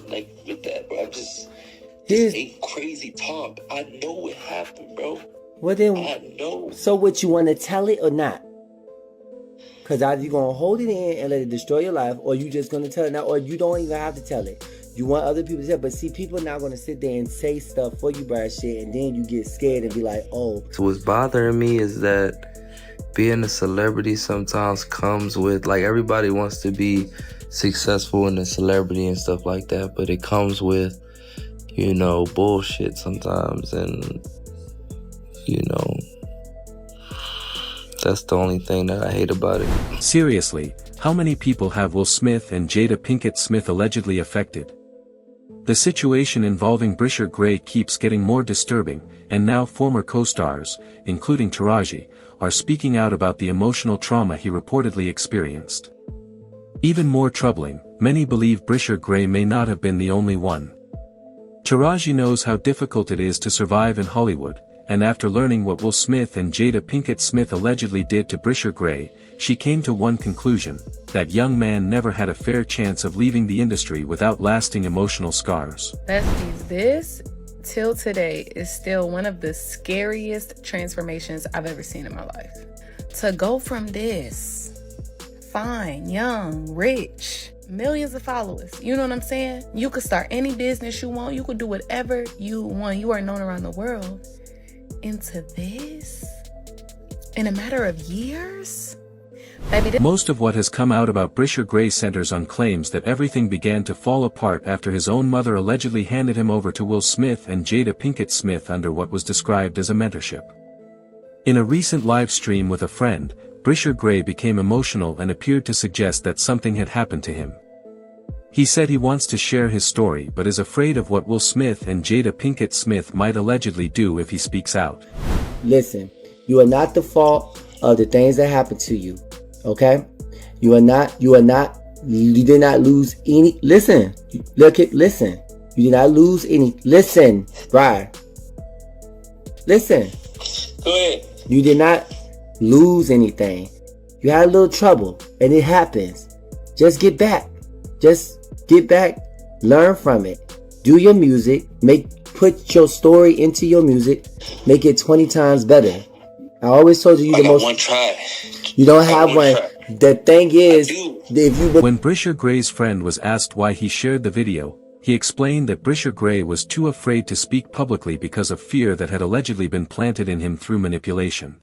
like with that, bro. Just Here's a crazy talk. I know what happened, bro. well then. I know. So what, you want to tell it or not? Because either you're gonna hold it in and let it destroy your life, or you just gonna tell it now, or you don't even have to tell it. You want other people to tell, but see, people are not gonna sit there and say stuff for you, Bryshere, and then you get scared and be like, oh. So what's bothering me is that being a celebrity sometimes comes with, like, everybody wants to be successful in a celebrity and stuff like that, but it comes with, you know, bullshit sometimes, and, you know, that's the only thing that I hate about it. Seriously, how many people have Will Smith and Jada Pinkett Smith allegedly affected? The situation involving Bryshere Gray keeps getting more disturbing, and now former co-stars, including Taraji, are speaking out about the emotional trauma he reportedly experienced. Even more troubling, many believe Bryshere Gray may not have been the only one. Taraji knows how difficult it is to survive in Hollywood, and after learning what Will Smith and Jada Pinkett Smith allegedly did to Bryshere Gray, she came to one conclusion: that young man never had a fair chance of leaving the industry without lasting emotional scars. Besties, this, till today, is still one of the scariest transformations I've ever seen in my life. To go from this, fine, young, rich, millions of followers, you know what I'm saying? You could start any business you want, you could do whatever you want, you are known around the world, into this in a matter of years? Baby, most of what has come out about Bryshere Gray centers on claims that everything began to fall apart after his own mother allegedly handed him over to Will Smith and Jada Pinkett Smith under what was described as a mentorship. In a recent live stream with a friend, Bryshere Gray became emotional and appeared to suggest that something had happened to him. He said he wants to share his story but is afraid of what Will Smith and Jada Pinkett Smith might allegedly do if he speaks out. Listen, you are not the fault of the things that happened to you. Okay? You did not lose any, listen, listen. You did not lose any, listen, Brian. Listen. Go ahead. You did not lose anything. You had a little trouble, and it happens. Just get back. Learn from it. Do your music. Put your story into your music. Make it 20 times better. I always told you I got one try. You don't have one. The thing is, when Bryshere Gray's friend was asked why he shared the video, he explained that Bryshere Gray was too afraid to speak publicly because of fear that had allegedly been planted in him through manipulation.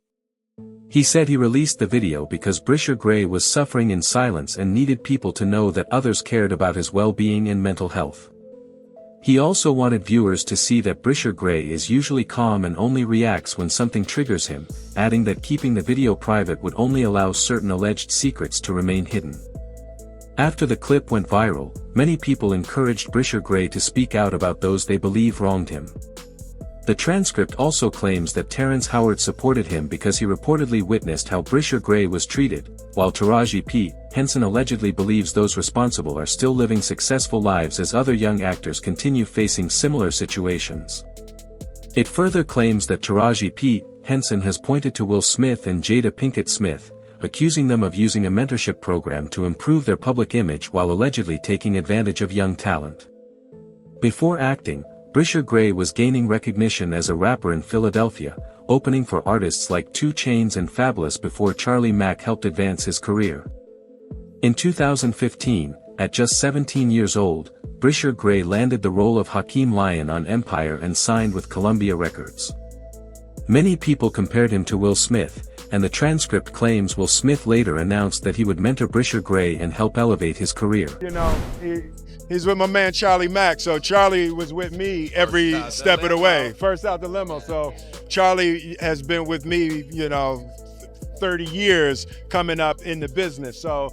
He said he released the video because Bryshere Gray was suffering in silence and needed people to know that others cared about his well-being and mental health. He also wanted viewers to see that Bryshere Gray is usually calm and only reacts when something triggers him, adding that keeping the video private would only allow certain alleged secrets to remain hidden. After the clip went viral, many people encouraged Bryshere Gray to speak out about those they believe wronged him. The transcript also claims that Terrence Howard supported him because he reportedly witnessed how Bryshere Gray was treated, while Taraji P. Henson allegedly believes those responsible are still living successful lives as other young actors continue facing similar situations. It further claims that Taraji P. Henson has pointed to Will Smith and Jada Pinkett Smith, accusing them of using a mentorship program to improve their public image while allegedly taking advantage of young talent. Before acting, Bryshere Gray was gaining recognition as a rapper in Philadelphia, opening for artists like 2 Chainz and Fabulous before Charlie Mack helped advance his career. In 2015, at just 17 years old, Bryshere Gray landed the role of Hakeem Lyon on Empire and signed with Columbia Records. Many people compared him to Will Smith, and the transcript claims Will Smith later announced that he would mentor Bryshere Gray and help elevate his career. You know, he's with my man Charlie Mack, so Charlie was with me every step of the way. First out the limo, so Charlie has been with me, 30 years coming up in the business. So,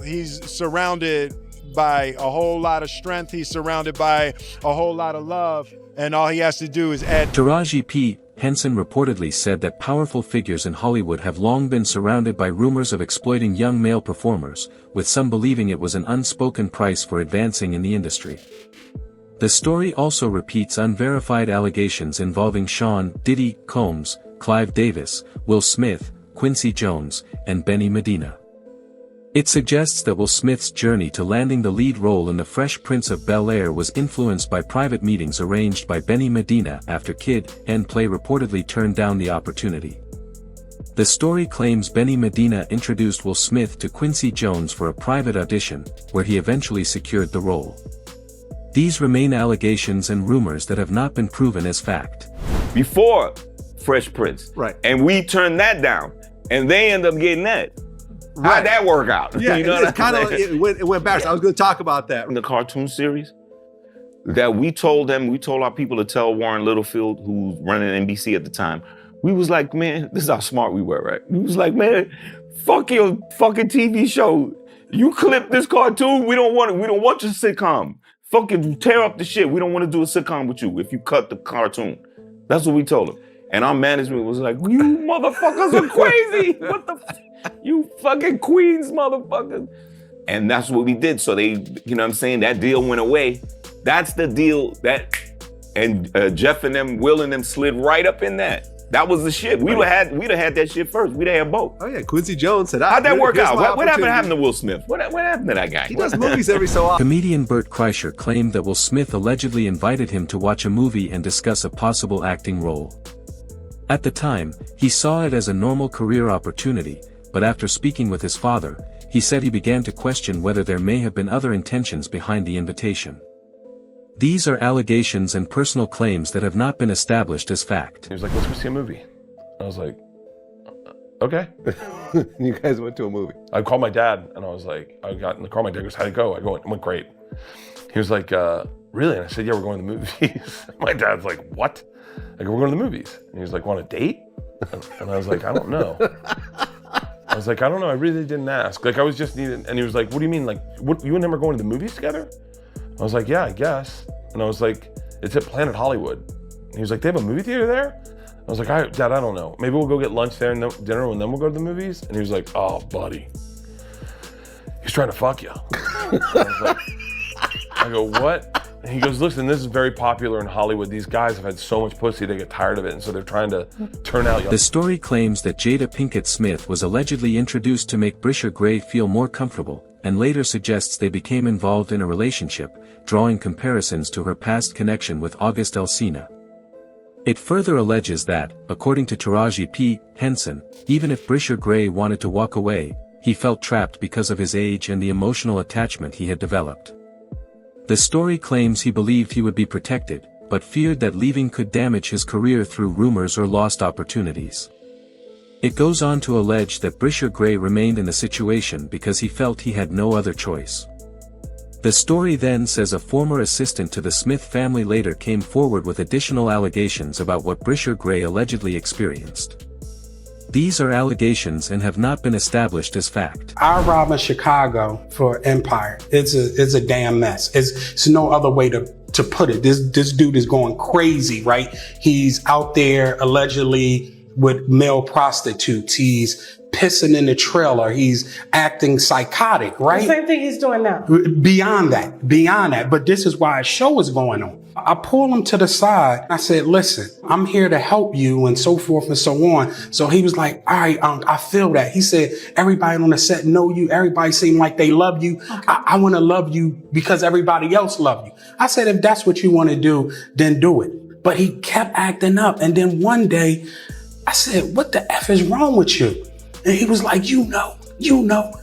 he's surrounded by a whole lot of strength. He's surrounded by a whole lot of love, and all he has to do is add. Taraji P. Henson reportedly said that powerful figures in Hollywood have long been surrounded by rumors of exploiting young male performers, with some believing it was an unspoken price for advancing in the industry. The story also repeats unverified allegations involving Sean Diddy Combs, Clive Davis, Will Smith, Quincy Jones, and Benny Medina. It suggests that Will Smith's journey to landing the lead role in The Fresh Prince of Bel-Air was influenced by private meetings arranged by Benny Medina after Kid and Play reportedly turned down the opportunity. The story claims Benny Medina introduced Will Smith to Quincy Jones for a private audition, where he eventually secured the role. These remain allegations and rumors that have not been proven as fact. Before Fresh Prince. Right. And we turned that down. And they end up getting that. Right. How'd that work out? Yeah, you know it's kind of, it went backwards. I was going to talk about that. In the cartoon series, that we told our people to tell Warren Littlefield, who was running NBC at the time, we was like, man, this is how smart we were, right? We was like, man, fuck your fucking TV show. You clip this cartoon, we don't want your sitcom. Fucking tear up the shit. We don't want to do a sitcom with you if you cut the cartoon. That's what we told them. And our management was like, you motherfuckers are crazy. What the you fucking Queens motherfuckers. And that's what we did. So they, you know what I'm saying? That deal went away. That's the deal and Jeff and them, Will and them slid right up in that. That was the shit. We'd have had that shit first. We'd have had both. Oh yeah, Quincy Jones said, how'd that work out? What happened to Will Smith? What happened to that guy? He does movies every so often. Comedian Bert Kreischer claimed that Will Smith allegedly invited him to watch a movie and discuss a possible acting role. At the time, he saw it as a normal career opportunity, but after speaking with his father, he said he began to question whether there may have been other intentions behind the invitation. These are allegations and personal claims that have not been established as fact. He was like, let's go see a movie. I was like, okay. You guys went to a movie. I called my dad and I was like, I got in the car, my dad goes, how'd it go? It went great. He was like, really? And I said, yeah, we're going to the movies. My dad's like, what? I go, we're going to the movies. And he was like, want a date? And I was like, I don't know. I was like, I don't know, I really didn't ask. Like I was just needing, and he was like, what do you mean? Like, what, you and him are going to the movies together? I was like, yeah, I guess. And I was like, it's at Planet Hollywood. And he was like, they have a movie theater there? I was like, Dad, I don't know. Maybe we'll go get lunch there and dinner and then we'll go to the movies? And he was like, oh, buddy. He's trying to fuck you. I go, what? And he goes, listen, this is very popular in Hollywood. These guys have had so much pussy, they get tired of it. And so they're trying to turn out young. The story claims that Jada Pinkett Smith was allegedly introduced to make Bryshere Gray feel more comfortable, and later suggests they became involved in a relationship, drawing comparisons to her past connection with August Alsina. It further alleges that, according to Taraji P. Henson, even if Bryshere Gray wanted to walk away, he felt trapped because of his age and the emotional attachment he had developed. The story claims he believed he would be protected, but feared that leaving could damage his career through rumors or lost opportunities. It goes on to allege that Bryshere Gray remained in the situation because he felt he had no other choice. The story then says a former assistant to the Smith family later came forward with additional allegations about what Bryshere Gray allegedly experienced. These are allegations and have not been established as fact. Our rob in Chicago for Empire, it's a damn mess. It's no other way to put it. This dude is going crazy, right? He's out there allegedly with male prostitutes. He's pissing in the trailer. He's acting psychotic, right? The same thing he's doing now. Beyond that. But this is why a show is going on. I pulled him to the side. I said, listen, I'm here to help you and so forth and so on. So he was like, all right, I feel that. He said, everybody on the set know you. Everybody seem like they love you. Okay. I want to love you because everybody else love you. I said, if that's what you want to do, then do it. But he kept acting up. And then one day I said, what the F is wrong with you? And he was like, you know.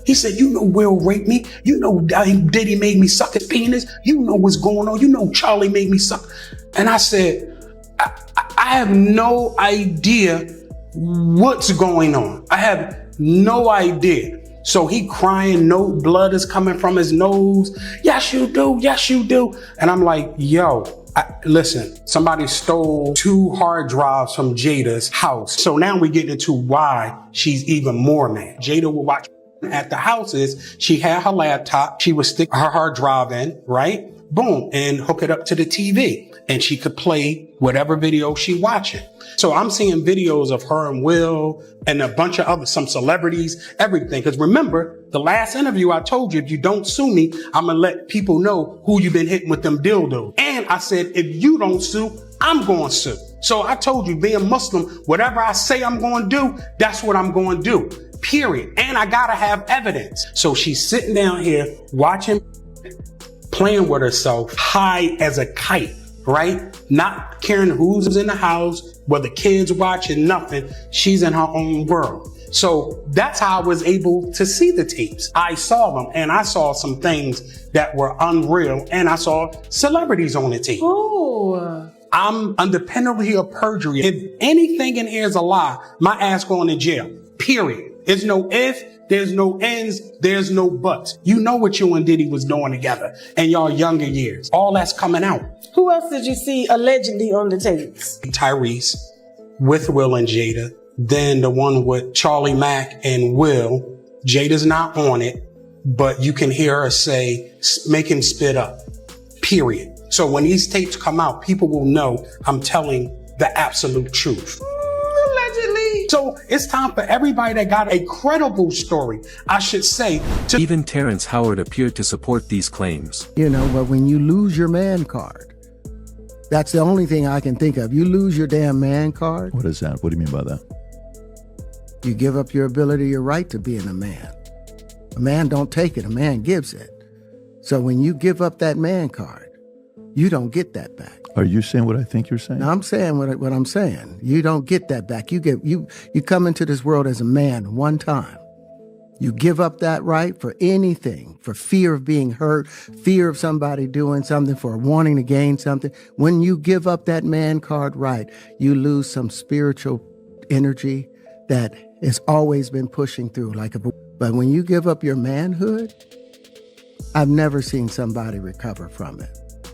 He said, you know Will raped me. You know Diddy made me suck his penis. You know what's going on. You know Charlie made me suck. And I said, I have no idea what's going on. I have no idea. So he crying, no blood is coming from his nose. Yes, you do. Yes, you do. And I'm like, yo, listen, somebody stole 2 hard drives from Jada's house. So now we get into why she's even more mad. Jada will watch at the houses. She had her laptop. She would stick her hard drive in, right? Boom, and hook it up to the TV. And she could play whatever video she watching. So I'm seeing videos of her and Will and a bunch of some celebrities, everything. Because remember, the last interview I told you, if you don't sue me, I'm going to let people know who you've been hitting with them dildos. And I said, if you don't sue, I'm going to sue. So I told you, being Muslim, whatever I say I'm going to do, that's what I'm going to do. period. And I gotta have evidence. So she's sitting down here watching, playing with herself, high as a kite, right? Not caring who's in the house, whether kids watching, nothing. She's in her own world. So that's how I was able to see the tapes. I saw them, and I saw some things that were unreal, and I saw celebrities on the tape. Ooh. I'm under penalty of perjury. If anything in here is a lie, my ass going to jail. Period. There's no if, there's no ends, there's no buts. You know what you and Diddy was doing together in y'all younger years. All that's coming out. Who else did you see allegedly on the tapes? Tyrese with Will and Jada. Then the one with Charlie Mack and Will. Jada's not on it, but you can hear her say, make him spit up. Period. So when these tapes come out, people will know I'm telling the absolute truth. Allegedly. So it's time for everybody that got a credible story, I should say, to... Even Terrence Howard appeared to support these claims. You know, but when you lose your man card, that's the only thing I can think of. You lose your damn man card. What is that? What do you mean by that? You give up your ability, your right to being a man. A man don't take it, a man gives it. So when you give up that man card, you don't get that back. Are you saying what I think you're saying? Now, I'm saying what I'm saying. You don't get that back. You come into this world as a man one time. You give up that right for anything, for fear of being hurt, fear of somebody doing something, for wanting to gain something. When you give up that man card right, you lose some spiritual energy that has always been pushing through. But when you give up your manhood, I've never seen somebody recover from it.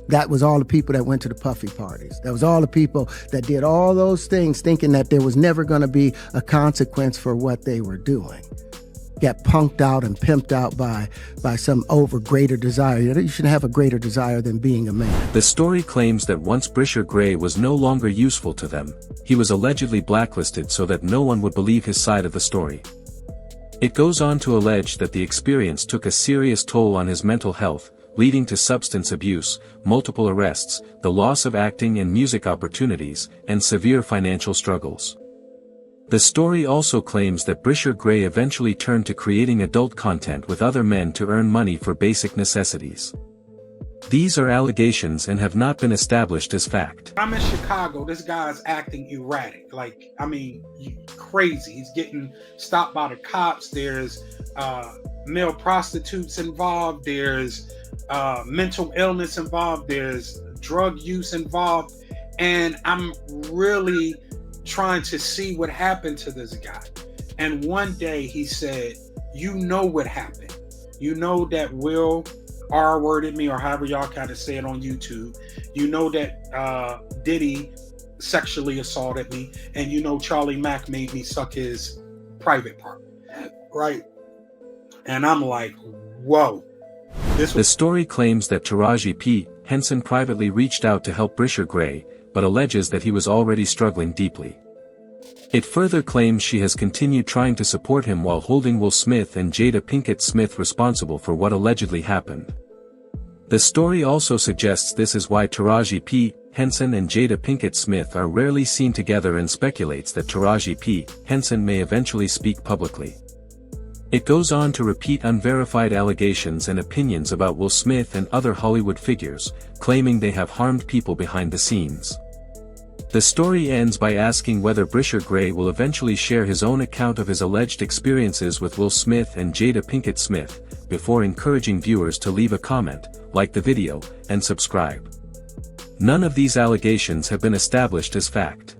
That was all the people that went to the puffy parties. That was all the people that did all those things thinking that there was never going to be a consequence for what they were doing. Got punked out and pimped out by some greater desire. You shouldn't have a greater desire than being a man. The story claims that once Bryshere Gray was no longer useful to them, he was allegedly blacklisted so that no one would believe his side of the story. It goes on to allege that the experience took a serious toll on his mental health, leading to substance abuse, multiple arrests, the loss of acting and music opportunities, and severe financial struggles. The story also claims that Bryshere Gray eventually turned to creating adult content with other men to earn money for basic necessities. These are allegations and have not been established as fact. I'm in Chicago. This guy's acting erratic. Crazy. He's getting stopped by the cops. There's male prostitutes involved. There's mental illness involved. There's drug use involved. And I'm really trying to see what happened to this guy. And one day he said, you know what happened. You know that Will R-worded me, or however y'all kind of say it on YouTube. You know that Diddy sexually assaulted me. And you know Charlie Mack made me suck his private part. Right? And I'm like, whoa. The story claims that Taraji P. Henson privately reached out to help Bryshere Gray, but alleges that he was already struggling deeply. It further claims she has continued trying to support him while holding Will Smith and Jada Pinkett Smith responsible for what allegedly happened. The story also suggests this is why Taraji P. Henson and Jada Pinkett Smith are rarely seen together, and speculates that Taraji P. Henson may eventually speak publicly. It goes on to repeat unverified allegations and opinions about Will Smith and other Hollywood figures, claiming they have harmed people behind the scenes. The story ends by asking whether Bryshere Gray will eventually share his own account of his alleged experiences with Will Smith and Jada Pinkett Smith, before encouraging viewers to leave a comment, like the video, and subscribe. None of these allegations have been established as fact.